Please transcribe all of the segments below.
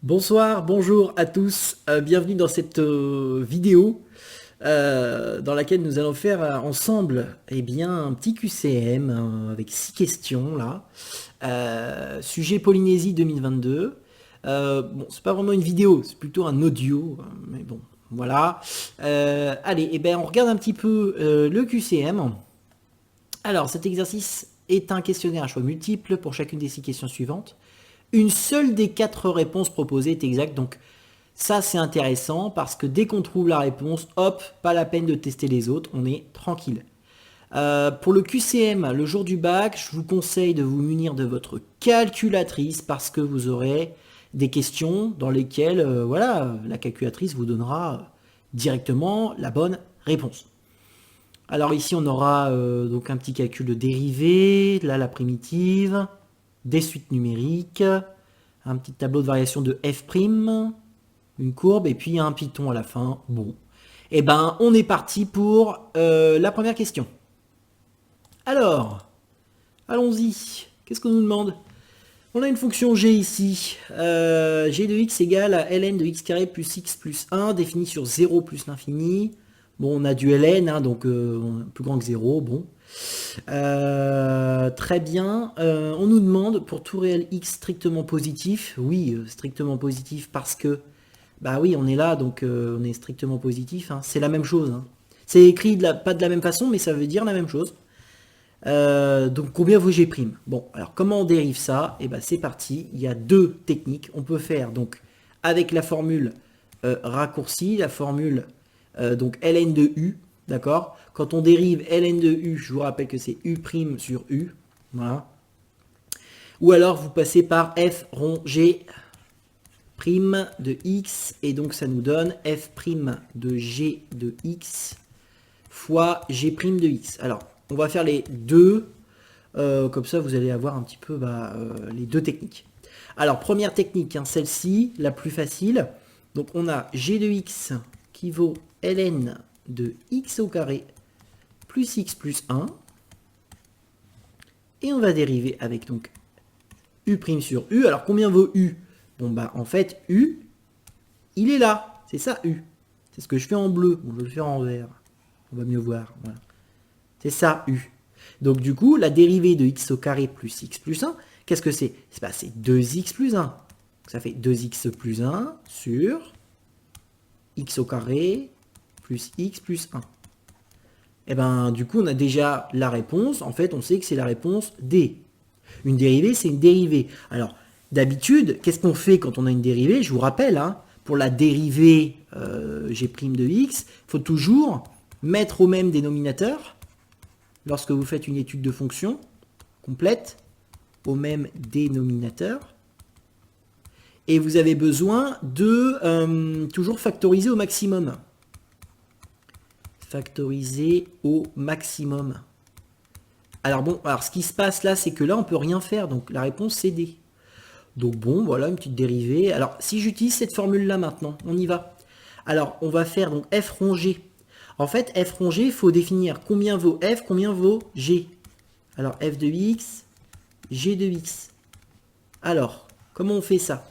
Bonsoir, bonjour à tous, bienvenue dans cette vidéo dans laquelle nous allons faire ensemble un petit QCM avec 6 questions là. Sujet Polynésie 2022. Bon, c'est pas vraiment une vidéo, c'est plutôt un audio, mais bon, voilà. Allez, on regarde un petit peu le QCM. Alors, cet exercice est un questionnaire à choix multiples pour chacune des 6 questions suivantes. Une seule des 4 réponses proposées est exacte, donc ça c'est intéressant parce que dès qu'on trouve la réponse, hop, pas la peine de tester les autres, on est tranquille. Pour le QCM, le jour du bac, je vous conseille de vous munir de votre calculatrice parce que vous aurez des questions dans lesquelles voilà, la calculatrice vous donnera directement la bonne réponse. Alors ici on aura donc un petit calcul de dérivée, là la primitive, des suites numériques, un petit tableau de variation de f', une courbe et puis un Python à la fin. Bon, on est parti pour la première question. Alors, allons-y. Qu'est-ce qu'on nous demande? On a une fonction g ici. G de x égale à ln de x carré plus x plus 1 définie sur 0 plus l'infini. Bon, on a du ln, hein, donc plus grand que 0. Bon. Très bien. On nous demande pour tout réel x strictement positif. Oui, strictement positif parce que bah oui, on est là, donc on est strictement positif. Hein. C'est la même chose. Hein. C'est écrit pas de la même façon, mais ça veut dire la même chose. Donc combien vaut g'? Bon, alors comment on dérive ça? C'est parti. Il y a deux techniques. On peut faire donc avec la formule raccourcie, la formule donc ln de u, d'accord? Quand on dérive ln de u, je vous rappelle que c'est u' sur u, voilà. Ou alors vous passez par f rond g' de x, et donc ça nous donne f' de g de x fois g' de x. Alors, on va faire les deux, comme ça vous allez avoir un petit peu les deux techniques. Alors, première technique, hein, celle-ci, la plus facile. Donc, on a g de x qui vaut ln de x au carré plus x plus 1. Et on va dériver avec donc u' sur u. Alors, combien vaut u? Bon, en fait, u, il est là. C'est ça, u. C'est ce que je fais en bleu. Bon, je vais le faire en vert. On va mieux voir. Voilà. C'est ça, u. Donc, du coup, la dérivée de x au carré plus x plus 1, qu'est-ce que c'est? C'est 2x plus 1. Ça fait 2x plus 1 sur x au carré plus x plus 1. Du coup, on a déjà la réponse. En fait, on sait que c'est la réponse D. Une dérivée, c'est une dérivée. Alors, d'habitude, qu'est-ce qu'on fait quand on a une dérivée? Je vous rappelle, hein, pour la dérivée g' de x, il faut toujours mettre au même dénominateur, lorsque vous faites une étude de fonction complète, au même dénominateur. Et vous avez besoin de toujours factoriser au maximum. Factoriser au maximum. Alors bon, ce qui se passe là, c'est que là, on peut rien faire. Donc la réponse, c'est D. Donc bon, voilà, une petite dérivée. Alors, si j'utilise cette formule-là maintenant, on y va. Alors, on va faire donc f rond g. En fait, f rond g, il faut définir combien vaut f, combien vaut g. Alors, f de x, g de x. Alors, comment on fait ça?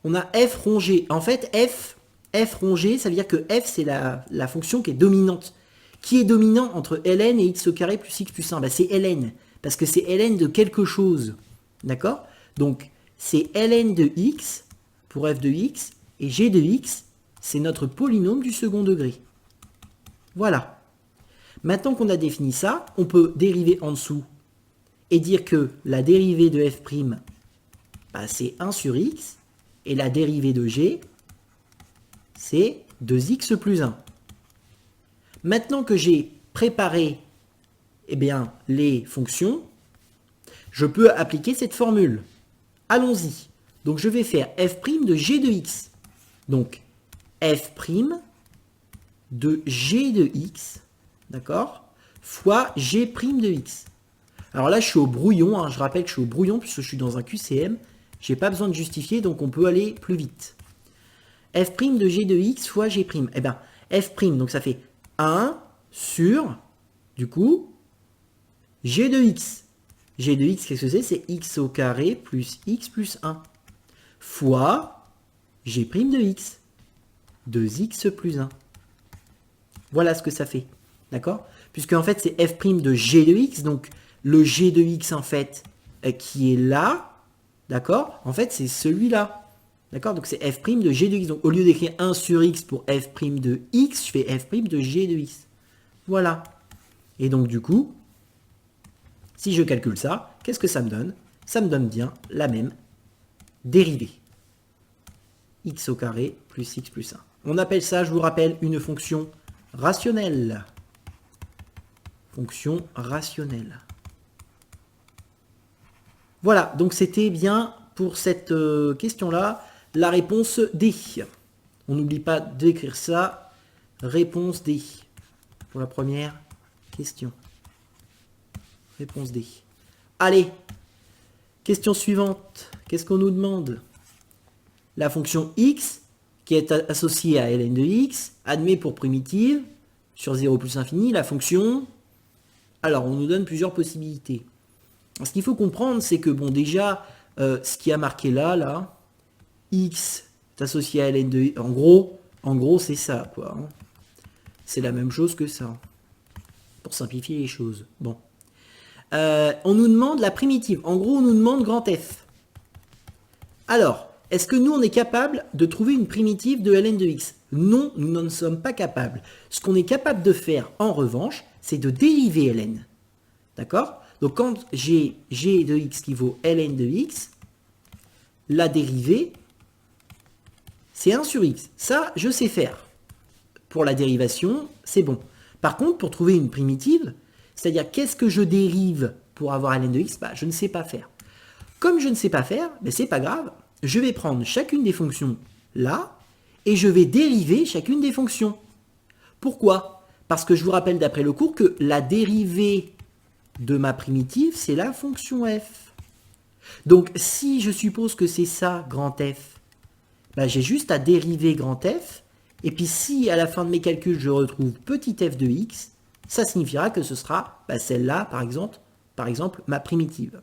On a f rond g. En fait, f rond g, ça veut dire que f, c'est la fonction qui est dominante. Qui est dominant entre ln et x au carré plus x plus 1? C'est ln, parce que c'est ln de quelque chose. D'accord? Donc, c'est ln de x pour f de x, et g de x, c'est notre polynôme du second degré. Voilà. Maintenant qu'on a défini ça, on peut dériver en dessous et dire que la dérivée de f', c'est 1 sur x, et la dérivée de g, c'est 2x plus 1. Maintenant que j'ai préparé les fonctions, je peux appliquer cette formule. Allons-y. Donc je vais faire f' de g de x. Donc f' de g de x, d'accord, fois g' de x. Alors là, je suis au brouillon. Hein, je rappelle que je suis au brouillon puisque je suis dans un QCM. Je n'ai pas besoin de justifier, donc on peut aller plus vite. f' de g de x fois g'. F', donc ça fait 1 sur, du coup, g de x. G de x, qu'est-ce que c'est? C'est x au carré plus x plus 1. Fois g' de x. 2x plus 1. Voilà ce que ça fait. D'accord? Puisque en fait, c'est f' de g de x. Donc, le g de x, en fait, qui est là, d'accord? En fait, c'est celui-là. D'accord? Donc, c'est f' de g de x. Donc, au lieu d'écrire 1 sur x pour f' de x, je fais f' de g de x. Voilà. Et donc, du coup, si je calcule ça, qu'est-ce que ça me donne? Ça me donne bien la même dérivée. X au carré plus x plus 1. On appelle ça, je vous rappelle, une fonction rationnelle. Fonction rationnelle. Voilà, donc c'était bien pour cette question-là, la réponse D. On n'oublie pas d'écrire ça. Réponse D. Pour la première question. Réponse D. Allez, question suivante. Qu'est-ce qu'on nous demande? La fonction x, qui est associée à ln de x, admet pour primitive, sur 0 plus infini, la fonction... Alors, on nous donne plusieurs possibilités. Ce qu'il faut comprendre, c'est que, bon, déjà, ce qui a marqué là, x est associé à ln de x, en gros, c'est ça, quoi. Hein. C'est la même chose que ça. Pour simplifier les choses. Bon. On nous demande la primitive. En gros, on nous demande grand F. Alors, est-ce que nous, on est capable de trouver une primitive de ln de x? Non, nous n'en sommes pas capables. Ce qu'on est capable de faire, en revanche, c'est de dériver ln. D'accord? Donc, quand j'ai g de x qui vaut ln de x, la dérivée, c'est 1 sur x. Ça, je sais faire. Pour la dérivation, c'est bon. Par contre, pour trouver une primitive, c'est-à-dire qu'est-ce que je dérive pour avoir ln de x, bah, je ne sais pas faire. Comme je ne sais pas faire, mais c'est pas grave, je vais prendre chacune des fonctions là, et je vais dériver chacune des fonctions. Pourquoi? Parce que je vous rappelle d'après le cours que la dérivée de ma primitive, c'est la fonction f. Donc si je suppose que c'est ça, grand F, bah, j'ai juste à dériver grand F, et puis si à la fin de mes calculs je retrouve petit f de x, ça signifiera que ce sera bah, celle-là, par exemple, ma primitive.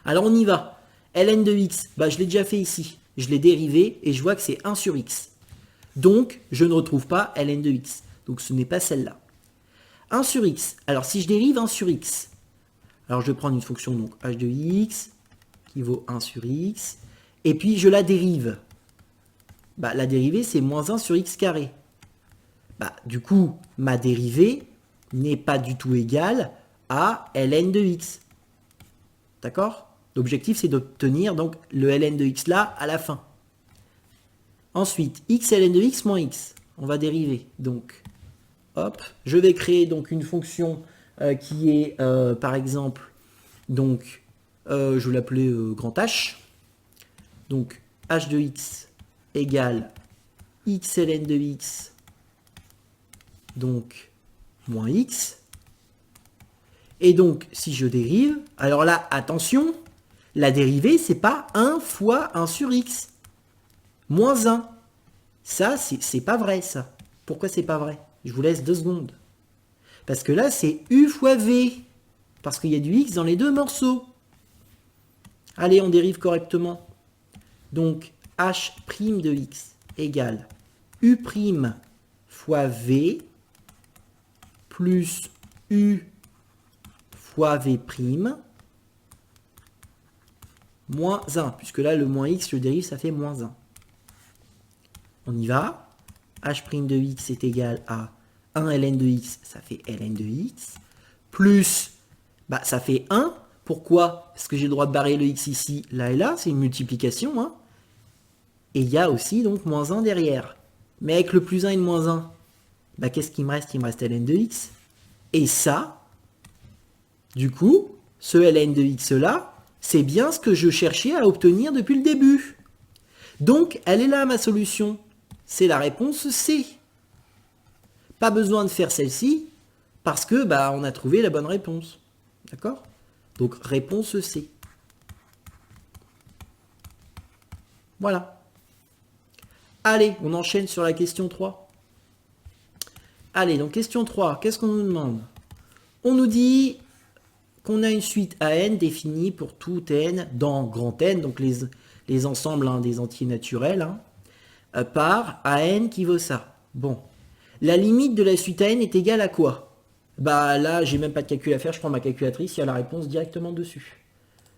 Alors on y va. ln de x, bah, je l'ai déjà fait ici. Je l'ai dérivé et je vois que c'est 1 sur x. Donc, je ne retrouve pas ln de x. Donc, ce n'est pas celle-là. 1 sur x. Alors, si je dérive 1 sur x, alors je vais prendre une fonction, donc h de x, qui vaut 1 sur x, et puis je la dérive. Bah, la dérivée, c'est moins 1 sur x carré. Bah, du coup, ma dérivée n'est pas du tout égale à ln de x. D'accord? L'objectif, c'est d'obtenir donc le ln de x là à la fin. Ensuite, x ln de x moins x. On va dériver. Donc, hop, je vais créer donc une fonction qui est, par exemple, donc, je vais l'appeler grand H. Donc, h de x égale x ln de x, donc, moins x. Et donc, si je dérive, alors là, attention, la dérivée, c'est pas 1 fois 1 sur x. Moins 1. Ça, c'est pas vrai, ça. Pourquoi c'est pas vrai? Je vous laisse 2 secondes. Parce que là, c'est u fois v. Parce qu'il y a du x dans les deux morceaux. Allez, on dérive correctement. Donc, h' de x égale u' fois v plus u fois v', moins 1, puisque là, le moins x, je dérive, ça fait moins 1. On y va. h' de x est égal à 1 ln de x, ça fait ln de x, plus, bah, ça fait 1. Pourquoi? Parce que j'ai le droit de barrer le x ici, là et là, c'est une multiplication. Hein. Et il y a aussi donc moins 1 derrière. Mais avec le plus 1 et le moins 1, bah, qu'est-ce qu'il me reste? Il me reste ln de x. Et ça, du coup, ce ln de x là, c'est bien ce que je cherchais à obtenir depuis le début. Donc, elle est là ma solution. C'est la réponse C. Pas besoin de faire celle-ci, parce que bah, on a trouvé la bonne réponse. D'accord? Donc, réponse C. Voilà. Allez, on enchaîne sur la question 3. Allez, donc question 3, qu'est-ce qu'on nous demande? On nous dit qu'on a une suite AN définie pour tout N dans grand N, donc les les ensembles hein, des entiers naturels, hein, par AN qui vaut ça. Bon. La limite de la suite AN est égale à quoi? Bah là, j'ai même pas de calcul à faire, je prends ma calculatrice, il y a la réponse directement dessus.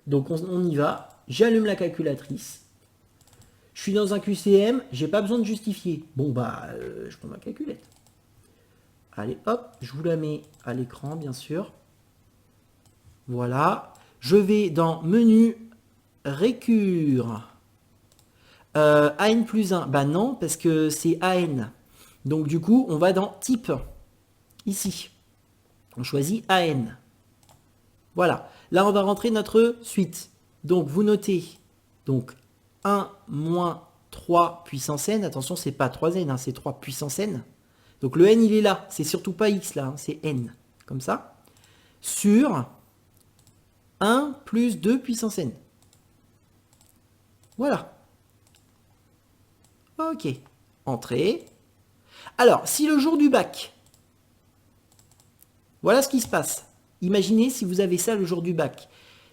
Donc on y va, j'allume la calculatrice. Je suis dans un QCM, j'ai pas besoin de justifier. Bon bah, je prends ma calculette. Allez, hop, je vous la mets à l'écran, bien sûr. Voilà. Je vais dans menu, récur. AN plus 1. Bah non, parce que c'est AN. Donc du coup, on va dans type. Ici. On choisit AN. Voilà. Là, on va rentrer notre suite. Donc, vous notez. Donc, 1 moins 3 puissance n. Attention, c'est pas 3n, hein, c'est 3 puissance n. Donc, le n, il est là. C'est surtout pas x, là. Hein, c'est n. Comme ça. Sur 1 plus 2 puissance n. Voilà. Ok. Entrée. Alors, si le jour du bac, voilà ce qui se passe. Imaginez si vous avez ça le jour du bac.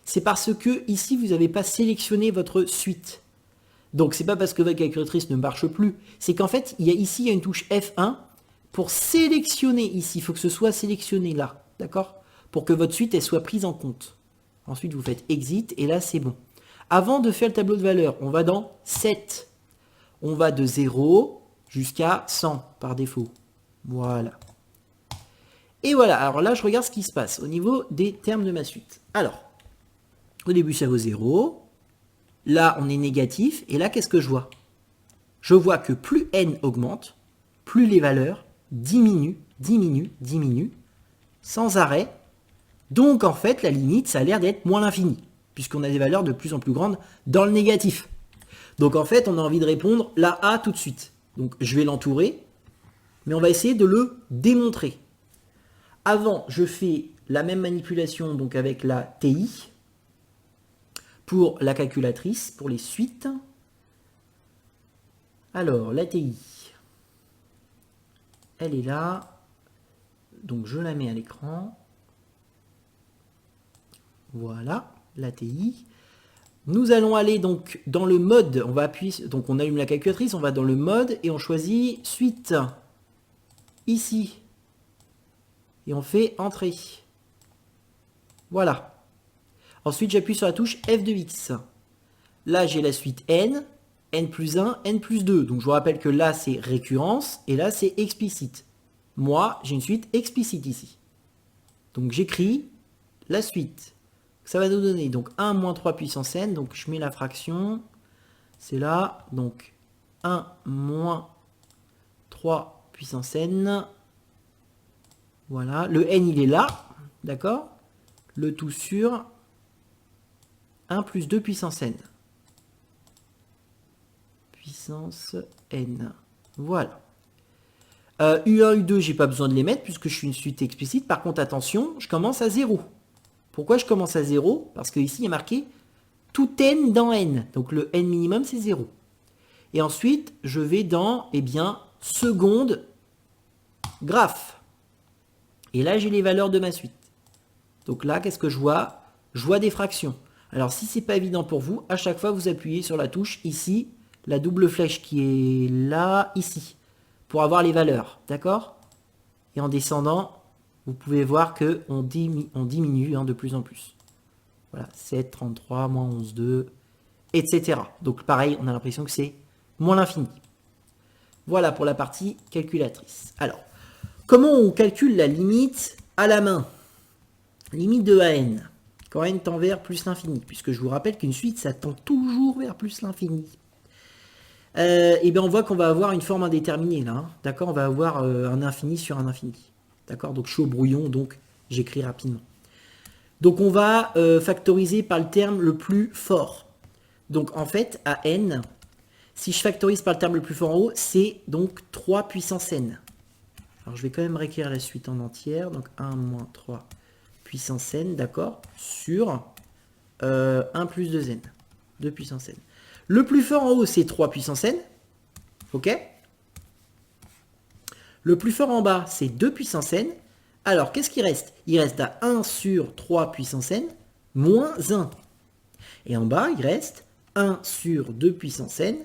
C'est parce que ici, vous n'avez pas sélectionné votre suite. Donc, c'est pas parce que votre calculatrice ne marche plus. C'est qu'en fait, ici, il y a une touche F1 pour sélectionner ici. Il faut que ce soit sélectionné là. D'accord? Pour que votre suite, elle soit prise en compte. Ensuite, vous faites Exit et là, c'est bon. Avant de faire le tableau de valeur, on va dans 7. On va de 0 jusqu'à 100 par défaut. Voilà. Et voilà, alors là, je regarde ce qui se passe au niveau des termes de ma suite. Alors, au début, ça vaut 0. Là, on est négatif. Et là, qu'est-ce que je vois? Je vois que plus n augmente, plus les valeurs diminuent, sans arrêt. Donc, en fait, la limite, ça a l'air d'être moins l'infini, puisqu'on a des valeurs de plus en plus grandes dans le négatif. Donc, en fait, on a envie de répondre la A tout de suite. Donc, je vais l'entourer, mais on va essayer de le démontrer. Avant, je fais la même manipulation donc avec la TI pour la calculatrice, pour les suites. Alors, la TI, elle est là. Donc, je la mets à l'écran. Voilà, la TI. Nous allons aller donc dans le mode. On va appuyer, donc on allume la calculatrice, on va dans le mode et on choisit suite. Ici. Et on fait entrée. Voilà. Ensuite, j'appuie sur la touche F de X. Là, j'ai la suite N, N plus 1, N plus 2. Donc, je vous rappelle que là, c'est récurrence et là, c'est explicite. Moi, j'ai une suite explicite ici. Donc, j'écris la suite. Ça va nous donner donc 1 moins 3 puissance N. Donc, je mets la fraction. C'est là. Donc, 1 moins 3 puissance N. Voilà, le n il est là, d'accord? Le tout sur 1 plus 2 puissance n. Puissance n. Voilà. U1, U2, j'ai pas besoin de les mettre puisque je suis une suite explicite. Par contre, attention, je commence à 0. Pourquoi je commence à 0? Parce qu'ici, il y a marqué tout n dans n. Donc le n minimum, c'est 0. Et ensuite, je vais dans, eh bien, seconde graphe. Et là, j'ai les valeurs de ma suite. Donc là, qu'est-ce que je vois? Je vois des fractions. Alors, si c'est pas évident pour vous, à chaque fois, vous appuyez sur la touche ici, la double flèche qui est là, ici, pour avoir les valeurs. D'accord? Et en descendant, vous pouvez voir qu'on diminue hein, de plus en plus. Voilà, 7, 33, moins 11, 2, etc. Donc pareil, on a l'impression que c'est moins l'infini. Voilà pour la partie calculatrice. Alors, comment on calcule la limite à la main? Limite de AN. Quand n tend vers plus l'infini. Puisque je vous rappelle qu'une suite, ça tend toujours vers plus l'infini. Et bien on voit qu'on va avoir une forme indéterminée là. Hein. D'accord? On va avoir un infini sur un infini. D'accord? Donc je suis au brouillon, donc j'écris rapidement. Donc on va factoriser par le terme le plus fort. Donc en fait, à n, si je factorise par le terme le plus fort en haut, c'est donc 3 puissance n. Alors je vais quand même réécrire la suite en entière. Donc 1 moins 3 puissance n, d'accord, sur 1 plus 2n, 2 puissance n. Le plus fort en haut, c'est 3 puissance n, ok. Le plus fort en bas, c'est 2 puissance n. Alors, qu'est-ce qui reste? Il reste à 1 sur 3 puissance n, moins 1. Et en bas, il reste 1 sur 2 puissance n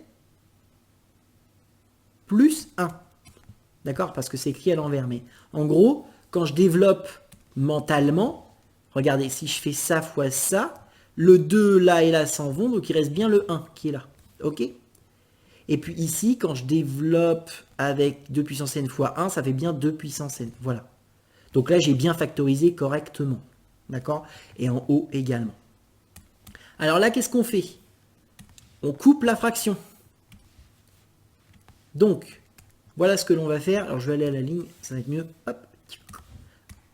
plus 1. D'accord? Parce que c'est écrit à l'envers. Mais en gros, quand je développe mentalement, regardez, si je fais ça fois ça, le 2 là et là s'en vont, donc il reste bien le 1 qui est là. Ok? Et puis ici, quand je développe avec 2 puissance n fois 1, ça fait bien 2 puissance n. Voilà. Donc là, j'ai bien factorisé correctement. D'accord? Et en haut également. Alors là, qu'est-ce qu'on fait? On coupe la fraction. Donc, voilà ce que l'on va faire. Alors, je vais aller à la ligne, ça va être mieux. Hop.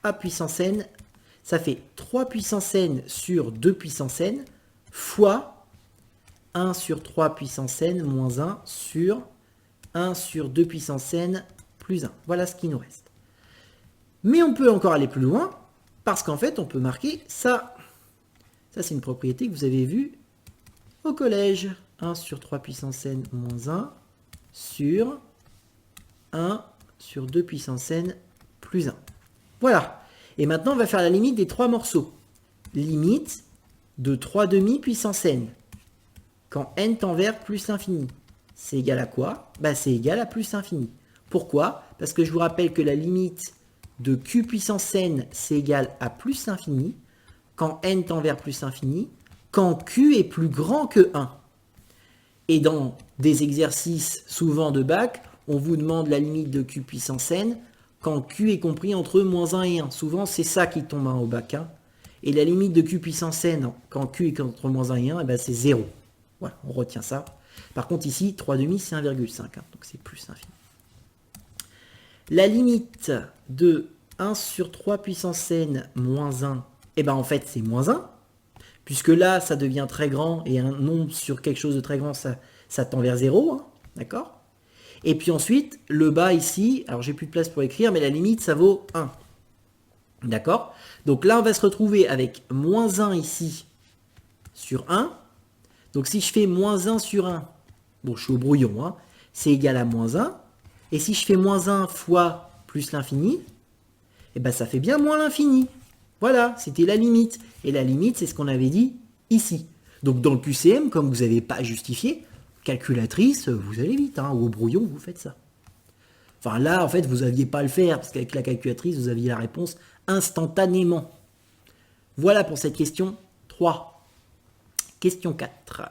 A puissance n, ça fait 3 puissance n sur 2 puissance n fois 1 sur 3 puissance n moins 1 sur 1 sur 2 puissance n plus 1. Voilà ce qui nous reste. Mais on peut encore aller plus loin, parce qu'en fait, on peut marquer ça. Ça, c'est une propriété que vous avez vue au collège. 1 sur 3 puissance n moins 1 sur 1 sur 2 puissance n plus 1. Voilà. Et maintenant, on va faire la limite des 3 morceaux. Limite de 3 demi puissance n. Quand n tend vers plus l'infini. C'est égal à quoi? Bah, c'est égal à plus l'infini. Pourquoi? Parce que je vous rappelle que la limite de q puissance n, c'est égal à plus l'infini. Quand n tend vers plus l'infini. Quand q est plus grand que 1. Et dans des exercices souvent de bac, on vous demande la limite de q puissance n quand q est compris entre moins 1 et 1. Souvent, c'est ça qui tombe au bac. Hein. Et la limite de q puissance n quand q est entre moins 1 et 1, eh ben, c'est 0. Voilà, on retient ça. Par contre, ici, 3 demi, c'est 1,5. Hein, donc, c'est plus infini. La limite de 1 sur 3 puissance n moins 1, eh ben, en fait, c'est moins 1. Puisque là, ça devient très grand, et un nombre sur quelque chose de très grand, ça tend vers 0, hein, d'accord? Et puis ensuite, le bas ici, alors j'ai plus de place pour écrire, mais la limite, ça vaut 1. D'accord? Donc là, on va se retrouver avec moins 1 ici sur 1. Donc si je fais moins 1 sur 1, bon, je suis au brouillon, hein, c'est égal à moins 1. Et si je fais moins 1 fois plus l'infini, eh ben, ça fait bien moins l'infini. Voilà, c'était la limite. Et la limite, c'est ce qu'on avait dit ici. Donc dans le QCM, comme vous n'avez pas justifié, calculatrice, vous allez vite, hein, ou au brouillon, vous faites ça. Enfin là, en fait, vous n'aviez pas à le faire, parce qu'avec la calculatrice, vous aviez la réponse instantanément. Voilà pour cette question 3. Question 4.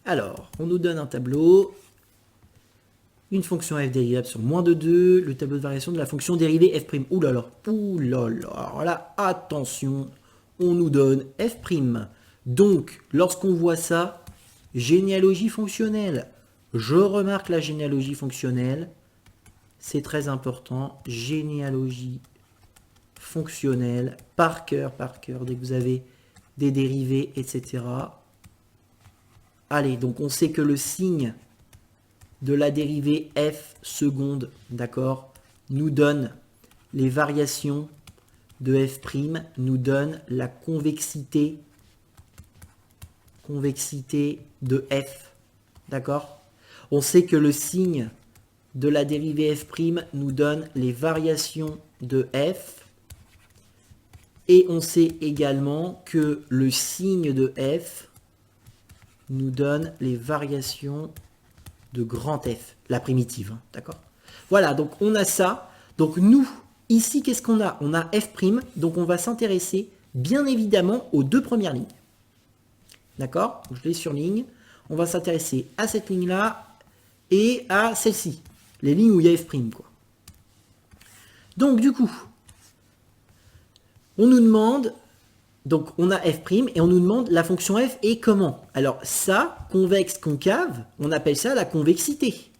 Alors, on nous donne un tableau. Une fonction f dérivable sur moins de 2, le tableau de variation de la fonction dérivée f'. Ouh là là, alors là, attention, on nous donne f'. Donc, lorsqu'on voit ça, généalogie fonctionnelle. Je remarque la généalogie fonctionnelle, c'est très important, généalogie fonctionnelle, par cœur, dès que vous avez des dérivés, etc. Allez, donc on sait que le signe de la dérivée f seconde, d'accord, nous donne les variations de f', nous donne la convexité de f, d'accord. On sait que le signe de la dérivée f' nous donne les variations de f, et on sait également que le signe de f nous donne les variations de grand F, la primitive, hein, d'accord. Voilà, donc on a ça. Donc nous, ici, qu'est-ce qu'on a? On a f', donc on va s'intéresser bien évidemment aux deux premières lignes. D'accord? Je les surligne. On va s'intéresser à cette ligne-là et à celle-ci. Les lignes où il y a f', quoi. Donc du coup, on nous demande, donc on a f' et on nous demande la fonction f est comment? Alors ça, convexe, concave, on appelle ça la convexité.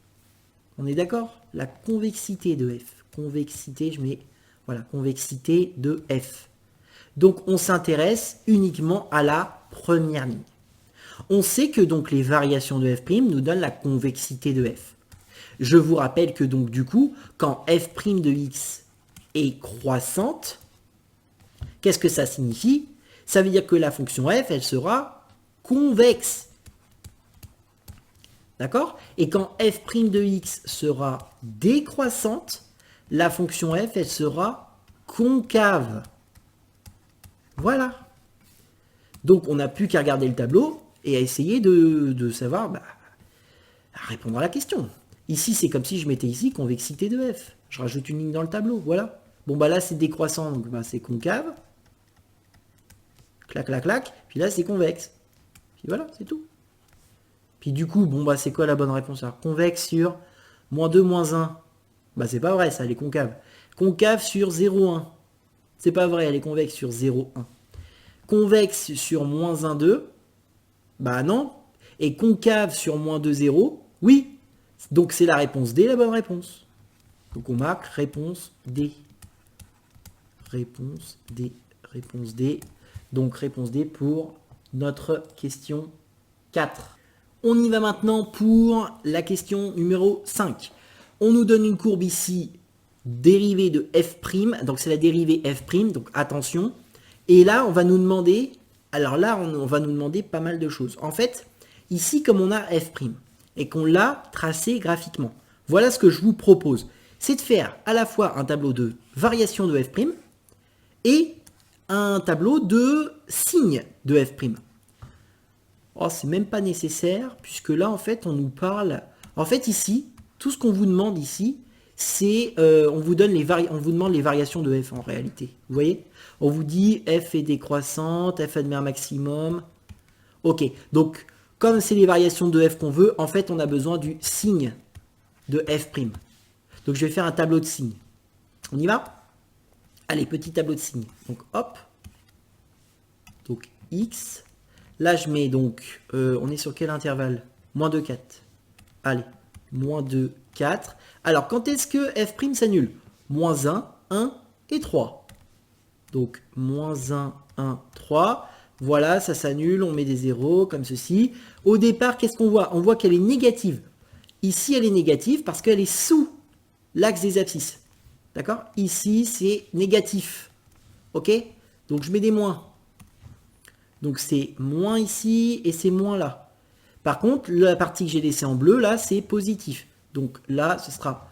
On est d'accord? La convexité de f. Convexité, je mets, voilà, convexité de f. Donc on s'intéresse uniquement à la première ligne. On sait que donc les variations de f' nous donnent la convexité de f. Je vous rappelle que donc du coup, quand f' de x est croissante, qu'est-ce que ça signifie? Ça veut dire que la fonction f, elle sera convexe. D'accord? Et quand f' de x sera décroissante, la fonction f, elle sera concave. Voilà. Donc, on n'a plus qu'à regarder le tableau. et à essayer de savoir, bah, à répondre à la question. Ici, c'est comme si je mettais ici convexité de f. Je rajoute une ligne dans le tableau, voilà. Bon, bah là, c'est décroissant, donc bah, c'est concave. Clac, clac, clac. Puis là, c'est convexe. Puis voilà, c'est tout. Puis du coup, bon, bah c'est quoi la bonne réponse? Alors, convexe sur moins 2, moins 1. Bah c'est pas vrai, ça, elle est concave. Concave sur 0,1. C'est pas vrai, elle est convexe sur 0,1. Convexe sur moins 1, 2. Bah non. Et concave sur moins 2, 0. Oui. Donc c'est la réponse D, la bonne réponse. Donc on marque réponse D. Réponse D. Réponse D. Donc réponse D pour notre question 4. On y va maintenant pour la question numéro 5. On nous donne une courbe ici, dérivée de f', donc c'est la dérivée f', donc attention. Et là, on va nous demander, alors là, on va nous demander pas mal de choses. En fait, ici, comme on a f' et qu'on l'a tracé graphiquement, voilà ce que je vous propose. C'est de faire à la fois un tableau de variation de f' et un tableau de signe de f'. Oh, c'est même pas nécessaire, puisque là, en fait, on nous parle... En fait, ici, tout ce qu'on vous demande ici, c'est... on vous demande les variations de f, en réalité. Vous voyez? On vous dit f est décroissante, f admet un maximum. Ok, donc, comme c'est les variations de f qu'on veut, en fait, on a besoin du signe de f'. Donc, je vais faire un tableau de signes. On y va? Allez, petit tableau de signes. Donc, hop. Donc, x... Là, je mets donc, on est sur quel intervalle? Moins 2, 4. Allez, moins 2, 4. Alors, quand est-ce que f' s'annule? Moins 1, 1 et 3. Donc, moins 1, 1, 3. Voilà, ça s'annule, on met des zéros comme ceci. Au départ, qu'est-ce qu'on voit? On voit qu'elle est négative. Ici, elle est négative parce qu'elle est sous l'axe des abscisses. D'accord? Ici, c'est négatif. Ok? Donc, je mets des moins. Donc c'est moins ici et c'est moins là. Par contre, la partie que j'ai laissée en bleu, là, c'est positif. Donc là, ce sera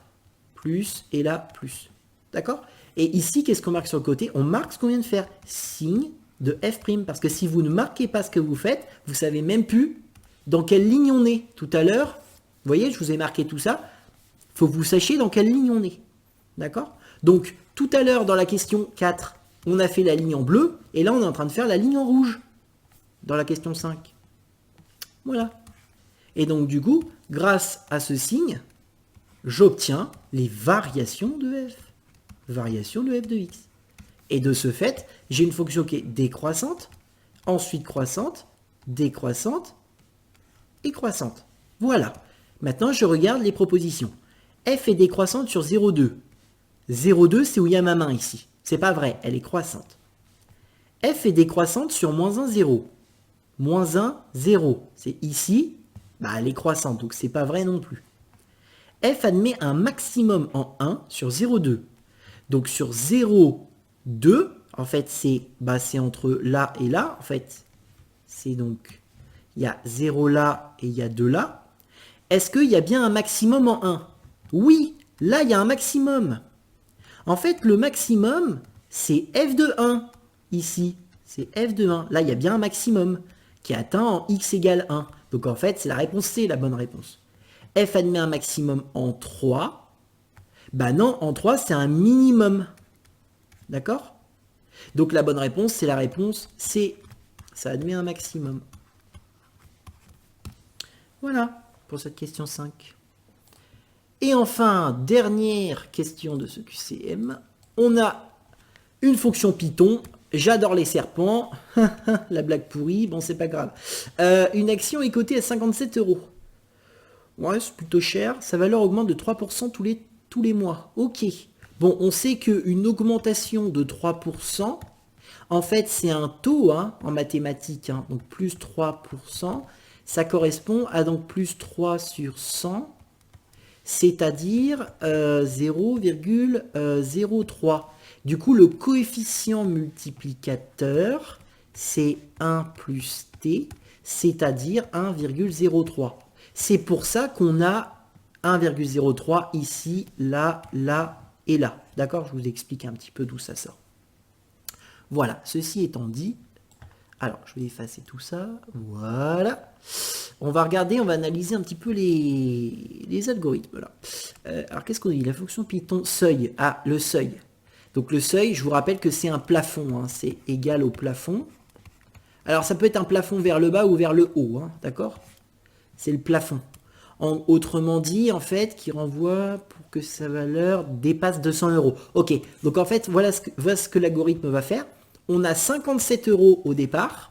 plus et là, plus. D'accord? Et ici, qu'est-ce qu'on marque sur le côté? On marque ce qu'on vient de faire. Signe de f'. Parce que si vous ne marquez pas ce que vous faites, vous savez même plus dans quelle ligne on est. Tout à l'heure, vous voyez, je vous ai marqué tout ça. Il faut que vous sachiez dans quelle ligne on est. D'accord? Donc, tout à l'heure, dans la question 4, on a fait la ligne en bleu. Et là, on est en train de faire la ligne en rouge. Dans la question 5. Voilà. Et donc, du coup, grâce à ce signe, j'obtiens les variations de f. Variation de f de x. Et de ce fait, j'ai une fonction qui est décroissante, ensuite croissante, décroissante et croissante. Voilà. Maintenant, je regarde les propositions. F est décroissante sur 0,2. 0,2, c'est où il y a ma main ici. C'est pas vrai, elle est croissante. F est décroissante sur moins 1, 0. Moins 1, 0. C'est ici, bah, elle est croissante, donc c'est pas vrai non plus. F admet un maximum en 1 sur 0,2. Donc sur 0,2, en fait, c'est entre là et là. En fait, c'est donc, il y a 0 là et il y a 2 là. Est-ce qu'il y a bien un maximum en 1? Oui, là, il y a un maximum. En fait, le maximum, c'est f de 1, ici. C'est f de 1. Là, il y a bien un maximum qui est atteint en x égale 1. Donc en fait, c'est la réponse C, la bonne réponse. F admet un maximum en 3. Bah non, en 3, c'est un minimum. D'accord? Donc la bonne réponse, c'est la réponse C. Ça admet un maximum. Voilà pour cette question 5. Et enfin, dernière question de ce QCM. On a une fonction Python. J'adore les serpents. La blague pourrie, bon, c'est pas grave. Une action est cotée à 57 €. Ouais, c'est plutôt cher. Sa valeur augmente de 3% tous les mois. Ok. Bon, on sait qu'une augmentation de 3%, en fait, c'est un taux en mathématiques. Donc, plus 3%, ça correspond à donc plus 3 sur 100, c'est-à-dire 0,03. Du coup, le coefficient multiplicateur, c'est 1 plus t, c'est-à-dire 1,03. C'est pour ça qu'on a 1,03 ici, là, là et là. D'accord? Je vous explique un petit peu d'où ça sort. Voilà, ceci étant dit, Alors, je vais effacer tout ça. Voilà. On va regarder, on va analyser un petit peu les algorithmes. Là. Alors, qu'est-ce qu'on dit? La fonction Python seuil. Ah, le seuil. Donc, le seuil, je vous rappelle que c'est un plafond. Hein, c'est égal au plafond. Alors, ça peut être un plafond vers le bas ou vers le haut. Hein, d'accord? C'est le plafond. Autrement dit, en fait, qui renvoie pour que sa valeur dépasse 200 euros. Ok, donc en fait, voilà ce que l'algorithme va faire. On a 57 euros au départ.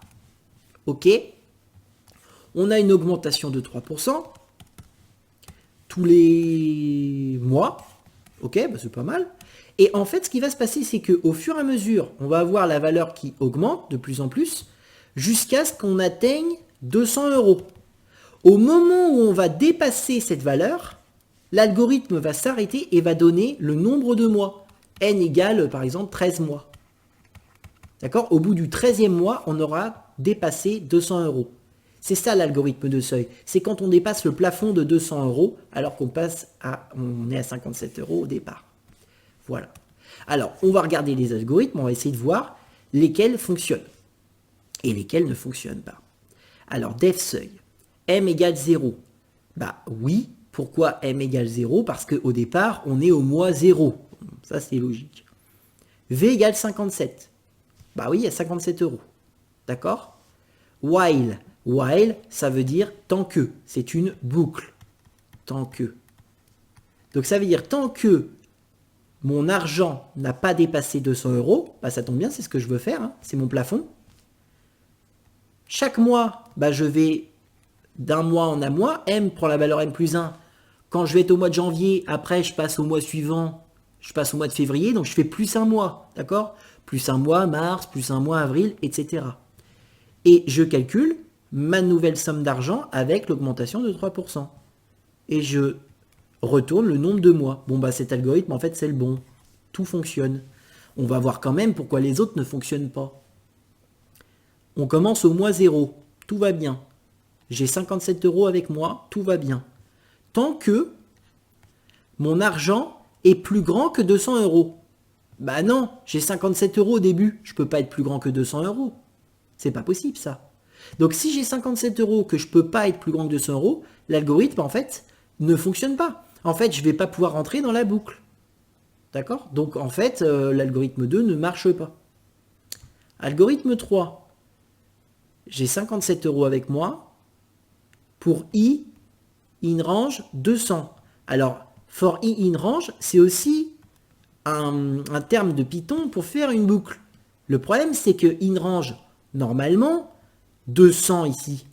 Ok. On a une augmentation de 3% tous les mois. Ok, bah c'est pas mal. Et en fait, ce qui va se passer, c'est qu'au fur et à mesure, on va avoir la valeur qui augmente de plus en plus jusqu'à ce qu'on atteigne 200 euros. Au moment où on va dépasser cette valeur, l'algorithme va s'arrêter et va donner le nombre de mois. N égale, par exemple, 13 mois. D'accord? Au bout du 13e mois, on aura dépassé 200 euros. C'est ça l'algorithme de seuil. C'est quand on dépasse le plafond de 200 euros, alors qu'on on est à 57 euros au départ. Voilà. Alors, on va regarder les algorithmes, on va essayer de voir lesquels fonctionnent et lesquels ne fonctionnent pas. Alors, def seuil. M égale 0. Bah oui, pourquoi M égale 0? Parce qu'au départ, on est au mois 0. Ça, c'est logique. V égale 57. Bah oui, il y a 57 euros. D'accord? While. While, ça veut dire tant que. C'est une boucle. Tant que. Donc ça veut dire tant que mon argent n'a pas dépassé 200 euros, bah ça tombe bien, c'est ce que je veux faire. Hein, c'est mon plafond. Chaque mois, bah je vais d'un mois en un mois. M prend la valeur M plus 1. Quand je vais être au mois de janvier, après je passe au mois suivant, je passe au mois de février, donc je fais plus un mois, d'accord? Plus un mois mars, plus un mois avril, etc. Et je calcule ma nouvelle somme d'argent avec l'augmentation de 3%. Et je retourne le nombre de mois. Bon, bah cet algorithme, en fait, c'est le bon. Tout fonctionne. On va voir quand même pourquoi les autres ne fonctionnent pas. On commence au mois 0. Tout va bien. J'ai 57 euros avec moi. Tout va bien. Tant que mon argent est plus grand que 200 euros. Bah non, j'ai 57 euros au début. Je ne peux pas être plus grand que 200 euros. C'est pas possible, ça. Donc si j'ai 57 euros que je ne peux pas être plus grand que 200 euros, l'algorithme, en fait, ne fonctionne pas. En fait, je ne vais pas pouvoir rentrer dans la boucle. D'accord? Donc, en fait, l'algorithme 2 ne marche pas. Algorithme 3. J'ai 57 euros avec moi pour I in range 200. Alors, for I in range, c'est aussi un terme de Python pour faire une boucle. Le problème, c'est que in range, normalement, 200 ici,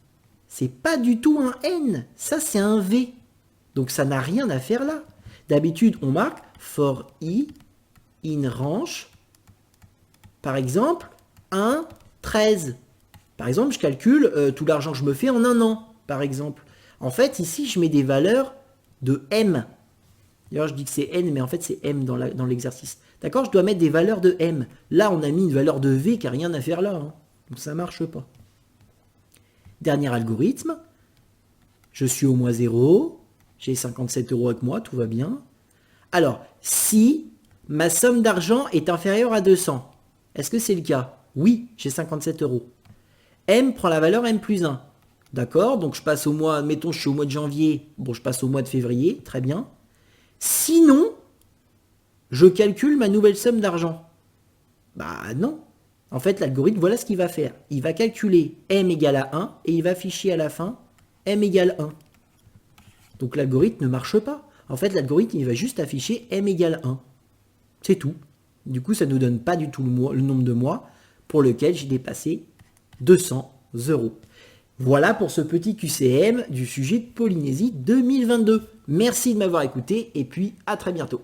c'est pas du tout un N. Ça, c'est un V. Donc, ça n'a rien à faire là. D'habitude, on marque for I in range, par exemple, 1, 13. Par exemple, je calcule tout l'argent que je me fais en un an, par exemple. En fait, ici, je mets des valeurs de M. D'ailleurs, je dis que c'est N, mais en fait, c'est M dans l'exercice. D'accord? Je dois mettre des valeurs de M. Là, on a mis une valeur de V qui n'a rien à faire là. Hein. Donc, ça ne marche pas. Dernier algorithme. Je suis au mois 0. J'ai 57 euros avec moi, tout va bien. Alors, si ma somme d'argent est inférieure à 200, est-ce que c'est le cas? Oui, j'ai 57 euros. M prend la valeur M plus 1. D'accord? Donc je passe au mois, admettons je suis au mois de janvier, bon je passe au mois de février, très bien. Sinon, je calcule ma nouvelle somme d'argent. Bah non. En fait, l'algorithme, voilà ce qu'il va faire. Il va calculer M égale à 1 et il va afficher à la fin M égale 1. Donc l'algorithme ne marche pas. En fait, l'algorithme, il va juste afficher M égale 1. C'est tout. Du coup, ça ne nous donne pas du tout le nombre de mois pour lequel j'ai dépassé 200 euros. Voilà pour ce petit QCM du sujet de Polynésie 2022. Merci de m'avoir écouté et puis à très bientôt.